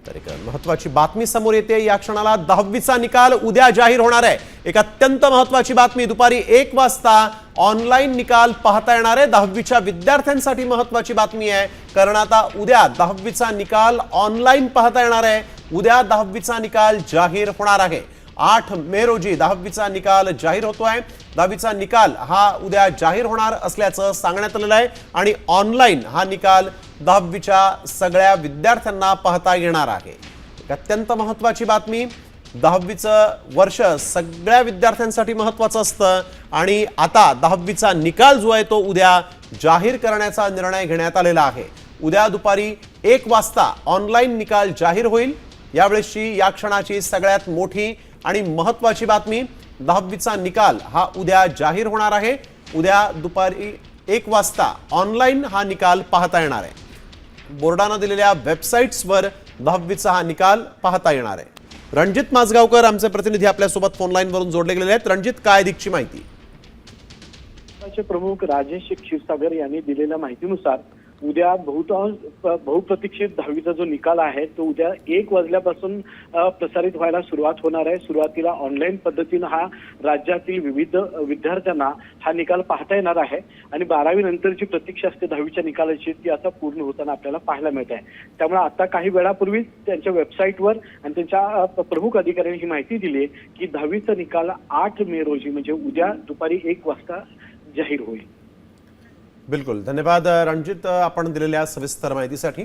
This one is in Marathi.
तर एक महत्त्वाची बातमी समोर येते या क्षणाला 10वीचा निकाल उद्या जाहीर होणार आहे। एक अत्यंत महत्त्वाची बातमी, दुपारी 1 वाजता ऑनलाईन निकाल पाहता येणार आहे। 10वीच्या विद्यार्थ्यांसाठी महत्त्वाची बातमी आहे, कारण आता उद्या 10वीचा निकाल ऑनलाईन पाहता येणार आहे। उद्या 10वीचा निकाल जाहीर होणार आहे। 8 मे रोजी 10वीचा निकाल जाहीर होतोय। 10वीचा निकाल हा उद्या जाहीर होणार असल्याचं सांगण्यात आलेलं आहे आणि ऑनलाईन हा निकाल 10वीच्या सगळ्या विद्यार्थ्यांना पाहता येणार आहे। एक अत्यंत महत्त्वाची बातमी, 10वीचं वर्ष सगळ्या विद्यार्थ्यांसाठी महत्त्वाचं असतं आणि आता 10वीचा निकाल जो आहे तो उद्या जाहीर करण्याचा निर्णय घेण्यात आलेला आहे। उद्या दुपारी 1 वाजता ऑनलाईन निकाल जाहीर होईल। यावेळेसची या क्षणाची सगळ्यात मोठी आणि महत्त्वाची बातमी, 10वीचा निकाल हा उद्या जाहीर होणार आहे। उद्या दुपारी 1 वाजता ऑनलाईन हा निकाल पाहता येणार आहे। बोर्डानं दिलेल्या वेबसाईट्सवर 10वीचा हा निकाल पाहता येणार आहे। रणजित माजगावकर आमचे प्रतिनिधी आपल्यासोबत फोन लाईन वरून जोडले गेलेले आहेत। रणजित, काय अधिकची माहिती? प्रमुख राजेश क्षीरसागर यांनी दिलेल्या माहितीनुसार उद्या बहुप्रतीक्षित 10वीचा जो निकाल आहे तो उद्या 1 वाजल्यापासून प्रसारित व्हायला सुरुवात होणार आहे। सुरुवातीला ऑनलाईन पद्धतीने हा राज्यातील विविध विद्यार्थ्यांना हा निकाल पाहता येणार आहे आणि 12वी नंतरची प्रतीक्षा असते 10वीच्या निकालाची, ती आता पूर्ण होताना आपल्याला पाहायला मिळत आहे। त्यामुळे आता काही वेळापूर्वी त्यांच्या वेबसाईटवर आणि त्यांच्या प्रमुख अधिकाऱ्यांनी ही माहिती दिली की 10वीचा निकाल 8 मे रोजी म्हणजे उद्या दुपारी 1 वाजता जाहीर होईल। बिलकुल, धन्यवाद रणजित आपण दिलेल्या सविस्तर माहितीसाठी।